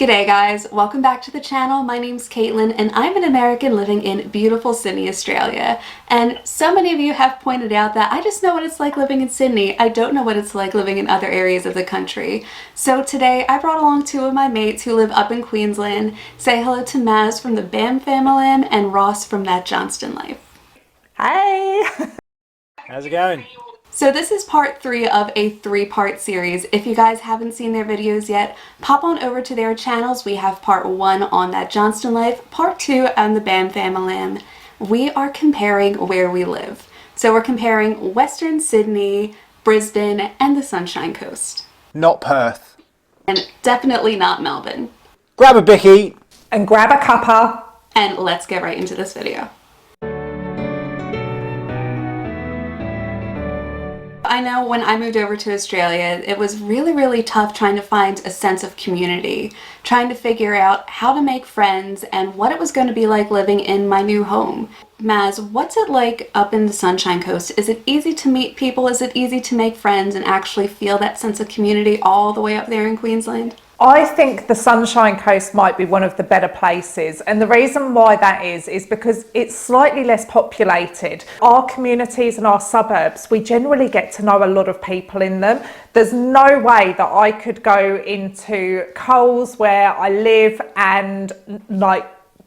G'day guys, welcome back to the channel. My name's Caitlin and I'm an American living in beautiful Sydney, Australia. And so many of you have pointed out that I just know what it's like living in Sydney. I don't know what it's like living in other areas of the country. So today I brought along two of my mates who live up in Queensland. Say hello to Maz from the BAM family and Ross from That Johnston Life. Hey! How's it going? So this is part 3 of a 3-part series. If you guys haven't seen their videos yet, pop on over to their channels. We have part 1 on That Johnston Life, part 2 on the BAM family. We are comparing where we live. So we're comparing Western Sydney, Brisbane, and the Sunshine Coast. Not Perth. And definitely not Melbourne. Grab a bicky. And grab a cuppa. And let's get right into this video. I know when I moved over to Australia, it was really tough trying to find a sense of community, trying to figure out how to make friends and what it was going to be like living in my new home. Maz, what's it like up in the Sunshine Coast? Is it easy to meet people? Is it easy to make friends and actually feel that sense of community all the way up there in Queensland? I think the Sunshine Coast might be one of the better places, and the reason why that is because it's slightly less populated. Our communities and our suburbs, we generally get to know a lot of people in them. There's no way that I could go into Coles where I live and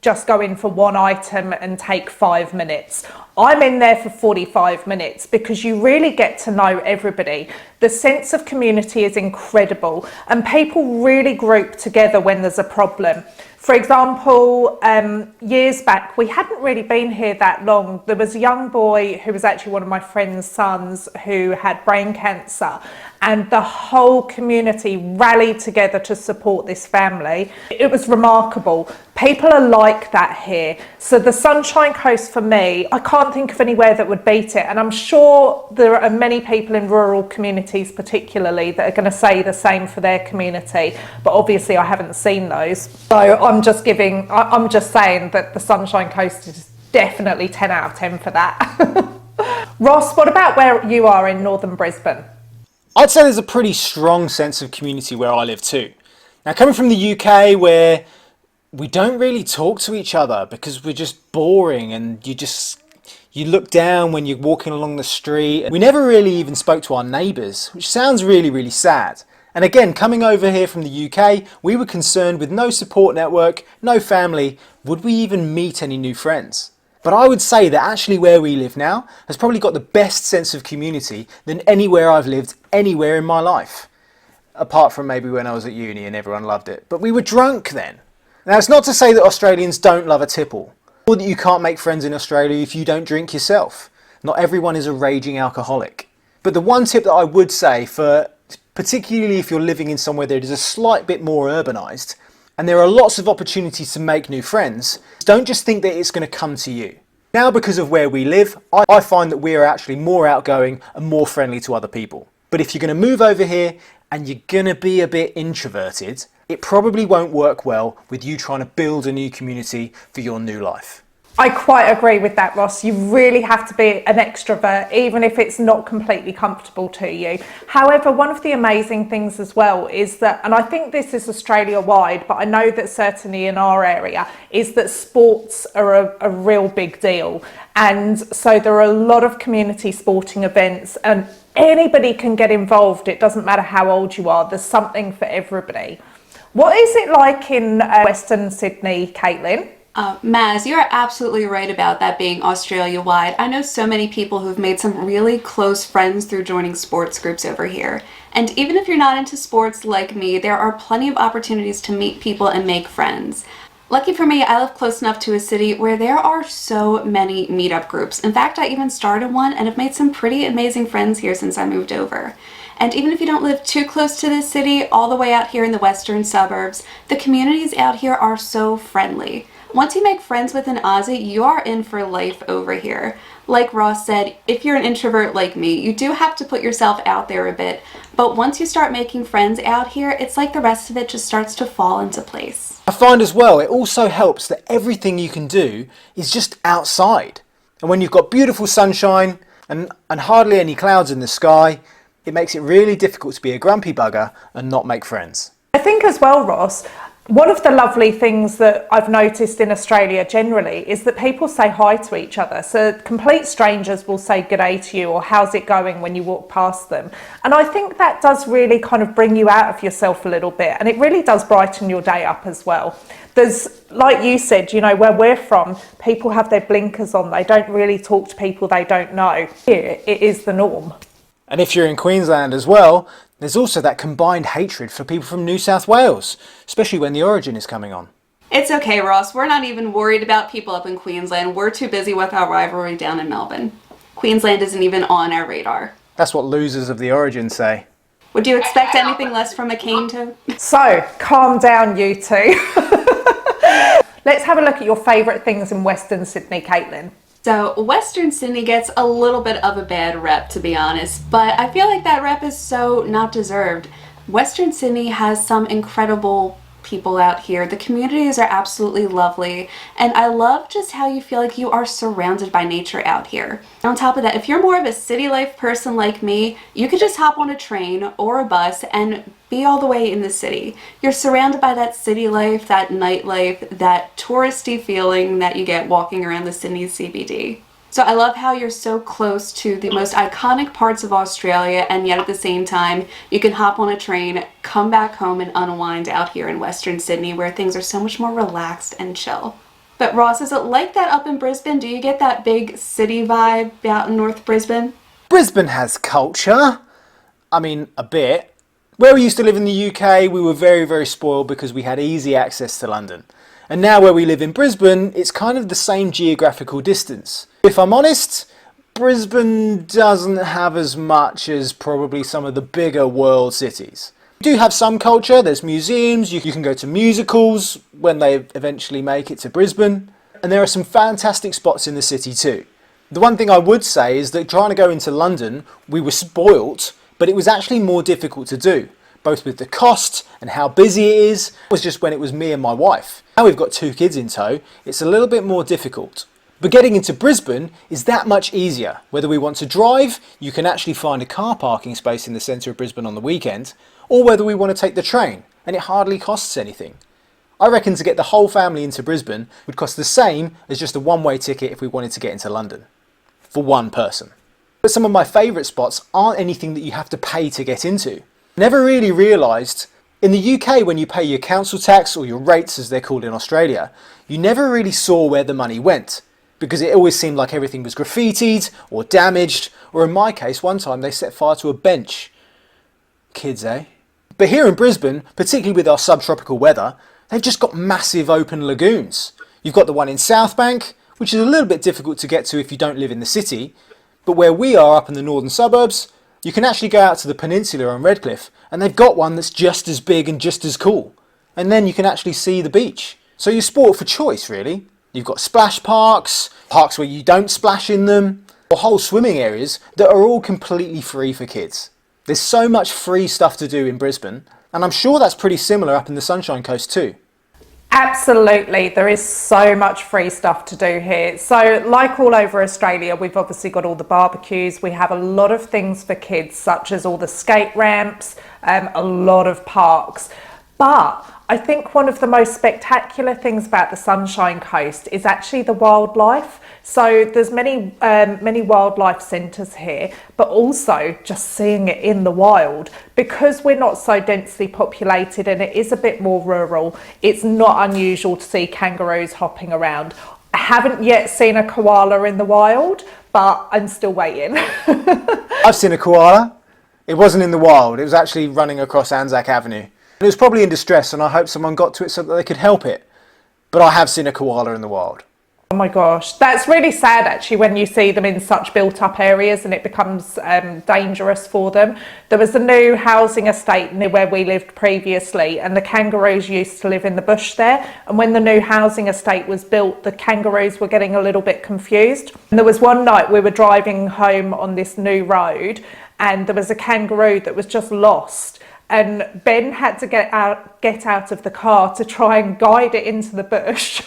just go in for one item and take 5 minutes. I'm in there for 45 minutes because you really get to know everybody. The sense of community is incredible and people really group together when there's a problem. For example, years back, we hadn't really been here that long. There was a young boy who was actually one of my friend's sons who had brain cancer, and the whole community rallied together to support this family. It was remarkable. People are like that here. So the Sunshine Coast for me, I can't think of anywhere that would beat it. And I'm sure there are many people in rural communities particularly that are going to say the same for their community. But obviously I haven't seen those. So I'm just saying that the Sunshine Coast is definitely 10 out of 10 for that. Ross, what about where you are in northern Brisbane? I'd say there's a pretty strong sense of community where I live too. Now, coming from the UK where we don't really talk to each other because we're just boring and you look down when you're walking along the street. We never really even spoke to our neighbours, which sounds really sad. And again, coming over here from the UK, we were concerned with no support network, no family. Would we even meet any new friends? But I would say that actually where we live now has probably got the best sense of community than anywhere I've lived anywhere in my life. Apart from maybe when I was at uni and everyone loved it. But we were drunk then. Now it's not to say that Australians don't love a tipple, or that you can't make friends in Australia if you don't drink yourself. Not everyone is a raging alcoholic. But the one tip that I would say for, particularly if you're living in somewhere that is a slight bit more urbanised, and there are lots of opportunities to make new friends, don't just think that it's going to come to you. Now, because of where we live, I find that we are actually more outgoing and more friendly to other people. But if you're going to move over here and you're going to be a bit introverted, it probably won't work well with you trying to build a new community for your new life. I quite agree with that, Ross. You really have to be an extrovert, even if it's not completely comfortable to you. However, one of the amazing things as well is that, and I think this is Australia-wide, but I know that certainly in our area, is that sports are a real big deal. And so there are a lot of community sporting events and anybody can get involved. It doesn't matter how old you are. There's something for everybody. What is it like in Western Sydney, Caitlin? Maz, you're absolutely right about that being Australia-wide. I know so many people who've made some really close friends through joining sports groups over here. And even if you're not into sports like me, there are plenty of opportunities to meet people and make friends. Lucky for me, I live close enough to a city where there are so many meetup groups. In fact, I even started one and have made some pretty amazing friends here since I moved over. And even if you don't live too close to this city, all the way out here in the western suburbs, the communities out here are so friendly. Once you make friends with an Aussie, you are in for life over here. Like Ross said, if you're an introvert like me, you do have to put yourself out there a bit. But once you start making friends out here, it's like the rest of it just starts to fall into place. I find as well, it also helps that everything you can do is just outside. And when you've got beautiful sunshine and hardly any clouds in the sky, it makes it really difficult to be a grumpy bugger and not make friends. I think as well, Ross, One of the lovely things that I've noticed in Australia generally is that people say hi to each other. So complete strangers will say good day to you or how's it going when you walk past them. And I think that does really kind of bring you out of yourself a little bit, and it really does brighten your day up as well. There's, like you said, you know, where we're from, people have their blinkers on. They don't really talk to people they don't know. Here, it is the norm. And if you're in Queensland as well, there's also that combined hatred for people from New South Wales, especially when the Origin is coming on. It's okay, Ross. We're not even worried about people up in Queensland. We're too busy with our rivalry down in Melbourne. Queensland isn't even on our radar. That's what losers of the Origin say. Would you expect anything less from a cane toe? So, calm down, you two. Let's have a look at your favourite things in Western Sydney, Caitlin. So Western Sydney gets a little bit of a bad rep, to be honest, but I feel like that rep is so not deserved. Western Sydney has some incredible people out here. The communities are absolutely lovely, and I love just how you feel like you are surrounded by nature out here. On top of that, if you're more of a city life person like me, you could just hop on a train or a bus and be all the way in the city. You're surrounded by that city life, that nightlife, that touristy feeling that you get walking around the Sydney CBD. So I love how you're so close to the most iconic parts of Australia, and yet at the same time, you can hop on a train, come back home and unwind out here in Western Sydney where things are so much more relaxed and chill. But Ross, is it like that up in Brisbane? Do you get that big city vibe out in North Brisbane? Brisbane has culture. I mean, a bit. Where we used to live in the UK, we were very, very spoiled because we had easy access to London. And now where we live in Brisbane, it's kind of the same geographical distance. If I'm honest, Brisbane doesn't have as much as probably some of the bigger world cities. We do have some culture, there's museums, you can go to musicals when they eventually make it to Brisbane, and there are some fantastic spots in the city too. The one thing I would say is that trying to go into London, we were spoilt, but it was actually more difficult to do, both with the cost and how busy it is. It was just when it was me and my wife. Now we've got 2 kids in tow, it's a little bit more difficult. But getting into Brisbane is that much easier. Whether we want to drive, you can actually find a car parking space in the centre of Brisbane on the weekend, or whether we want to take the train, and it hardly costs anything. I reckon to get the whole family into Brisbane would cost the same as just a one-way ticket if we wanted to get into London, for one person. But some of my favourite spots aren't anything that you have to pay to get into. Never really realised, in the UK when you pay your council tax, or your rates as they're called in Australia, you never really saw where the money went, because it always seemed like everything was graffitied or damaged, or in my case one time they set fire to a bench. Kids, eh? But here in Brisbane, particularly with our subtropical weather, they've just got massive open lagoons. You've got the one in South Bank, which is a little bit difficult to get to if you don't live in the city, but where we are up in the northern suburbs, you can actually go out to the peninsula on Redcliffe, and they've got one that's just as big and just as cool. And then you can actually see the beach. So you're spoiled for choice, really. You've got splash parks, parks where you don't splash in them, or whole swimming areas that are all completely free for kids. There's so much free stuff to do in Brisbane, and I'm sure that's pretty similar up in the Sunshine Coast too. Absolutely, there is so much free stuff to do here. So like all over Australia, we've obviously got all the barbecues. We have a lot of things for kids, such as all the skate ramps, a lot of parks. But I think one of the most spectacular things about the Sunshine Coast is actually the wildlife. So there's many wildlife centres here, but also just seeing it in the wild. Because we're not so densely populated and it is a bit more rural, it's not unusual to see kangaroos hopping around. I haven't yet seen a koala in the wild, but I'm still waiting. I've seen a koala. It wasn't in the wild, it was actually running across Anzac Avenue. It was probably in distress, and I hope someone got to it so that they could help it. But I have seen a koala in the wild. Oh my gosh, that's really sad actually when you see them in such built up areas and it becomes dangerous for them. There was a new housing estate near where we lived previously, and the kangaroos used to live in the bush there, and when the new housing estate was built, the kangaroos were getting a little bit confused. And there was one night we were driving home on this new road and there was a kangaroo that was just lost. and Ben had to get out of the car to try and guide it into the bush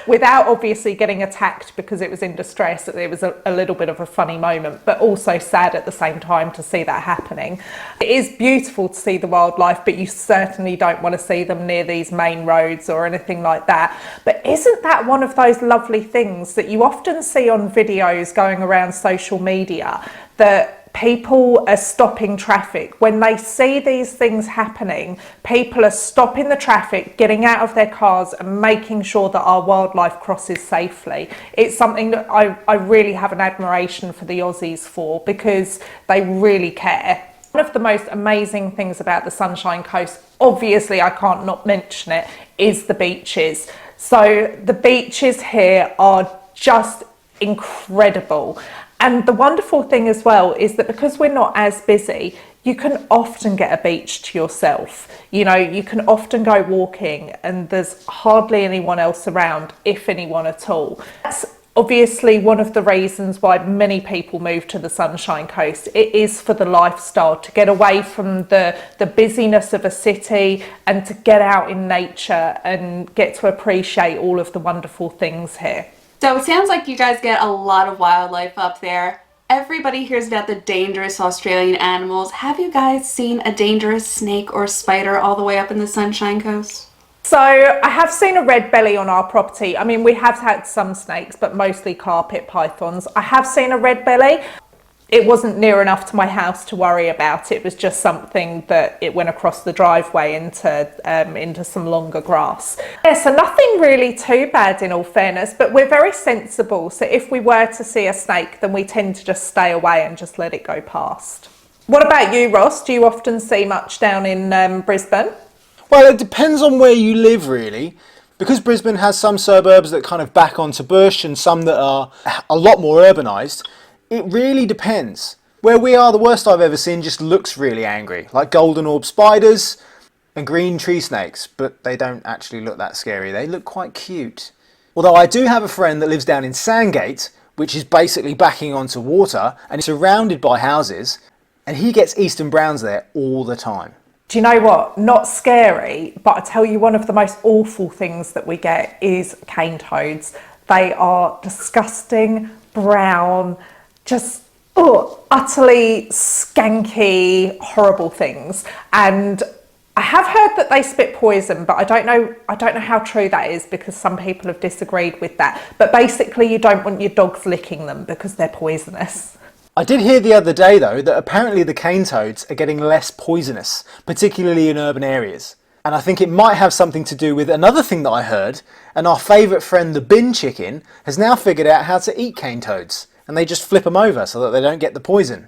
without obviously getting attacked because it was in distress. It was a little bit of a funny moment, but also sad at the same time to see that happening. It is beautiful to see the wildlife, but you certainly don't want to see them near these main roads or anything like that. But isn't that one of those lovely things that you often see on videos going around social media, that people are stopping traffic? When they see these things happening, people are stopping the traffic, getting out of their cars and making sure that our wildlife crosses safely. It's something that I really have an admiration for the Aussies for, because they really care. One of the most amazing things about the Sunshine Coast, obviously I can't not mention it, is the beaches. So the beaches here are just incredible. And the wonderful thing as well is that because we're not as busy, you can often get a beach to yourself. You know, you can often go walking and there's hardly anyone else around, if anyone at all. That's obviously one of the reasons why many people move to the Sunshine Coast. It is for the lifestyle, to get away from the busyness of a city and to get out in nature and get to appreciate all of the wonderful things here. So it sounds like you guys get a lot of wildlife up there. Everybody hears about the dangerous Australian animals. Have you guys seen a dangerous snake or spider all the way up in the Sunshine Coast? So I have seen a red belly on our property. I mean, we have had some snakes, but mostly carpet pythons. I have seen a red belly. It wasn't near enough to my house to worry about. It was just something that it went across the driveway into some longer grass. Yeah, so nothing really too bad in all fairness, but we're very sensible. So if we were to see a snake, then we tend to just stay away and just let it go past. What about you, Ross? Do you often see much down in Brisbane? Well, it depends on where you live, really. Because Brisbane has some suburbs that kind of back onto bush and some that are a lot more urbanised, it really depends. Where we are, the worst I've ever seen just looks really angry, like golden orb spiders and green tree snakes, but they don't actually look that scary. They look quite cute. Although I do have a friend that lives down in Sandgate, which is basically backing onto water and is surrounded by houses, and he gets eastern browns there all the time. Do you know what? Not scary, but I tell you, one of the most awful things that we get is cane toads. They are disgusting, brown, just utterly skanky, horrible things. And I have heard that they spit poison, but I don't know how true that is, because some people have disagreed with that. But basically, you don't want your dogs licking them because they're poisonous. I did hear the other day, though, that apparently the cane toads are getting less poisonous, particularly in urban areas. And I think it might have something to do with another thing that I heard, and our favourite friend, the bin chicken, has now figured out how to eat cane toads. And they just flip them over so that they don't get the poison.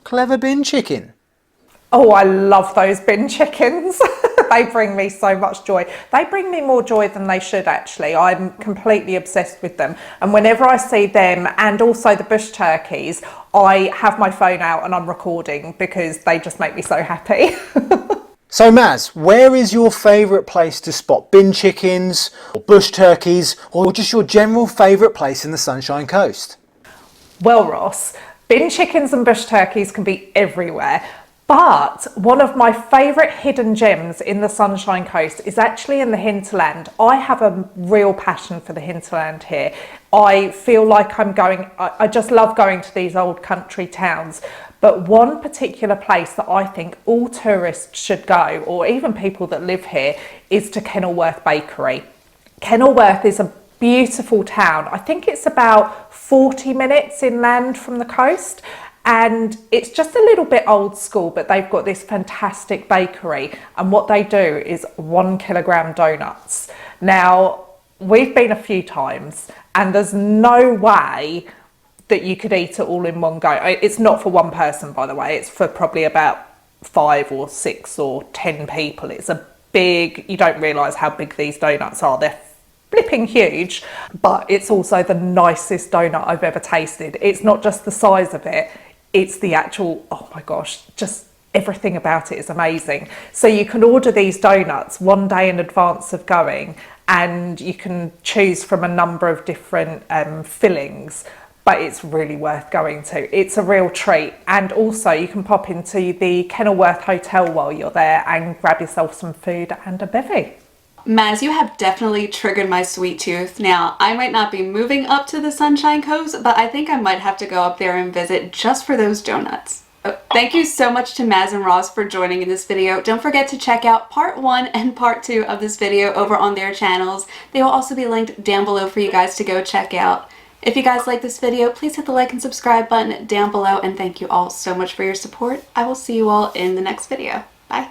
Clever bin chicken. Oh, I love those bin chickens. They bring me so much joy. They bring me more joy than they should, actually. I'm completely obsessed with them. And whenever I see them, and also the bush turkeys, I have my phone out and I'm recording because they just make me so happy. So Maz, where is your favourite place to spot bin chickens, or bush turkeys, or just your general favourite place in the Sunshine Coast? Well, Ross, bin chickens and bush turkeys can be everywhere. But one of my favourite hidden gems in the Sunshine Coast is actually in the hinterland. I have a real passion for the hinterland here. I feel like I just love going to these old country towns. But one particular place that I think all tourists should go, or even people that live here, is to Kenilworth Bakery. Kenilworth is a beautiful town. I think it's about 40 minutes inland from the coast. And it's just a little bit old school, but they've got this fantastic bakery, and what they do is 1 kilogram donuts. Now, we've been a few times and there's no way that you could eat it all in one go. It's not for one person, by the way. It's for probably about 5 or 6 or 10 people. It's a big, you don't realise how big these donuts are. They're flipping huge, but it's also the nicest donut I've ever tasted. It's not just the size of it, it's the actual, oh my gosh, just everything about it is amazing. So you can order these donuts one day in advance of going, and you can choose from a number of different fillings. but it's really worth going to. It's a real treat. And also you can pop into the Kenilworth Hotel while you're there and grab yourself some food and a bevy. Maz, you have definitely triggered my sweet tooth. Now, I might not be moving up to the Sunshine Coast, but I think I might have to go up there and visit just for those donuts. Thank you so much to Maz and Ross for joining in this video. Don't forget to check out part 1 and part 2 of this video over on their channels. They will also be linked down below for you guys to go check out. If you guys like this video, please hit the like and subscribe button down below, and thank you all so much for your support. I will see you all in the next video. Bye.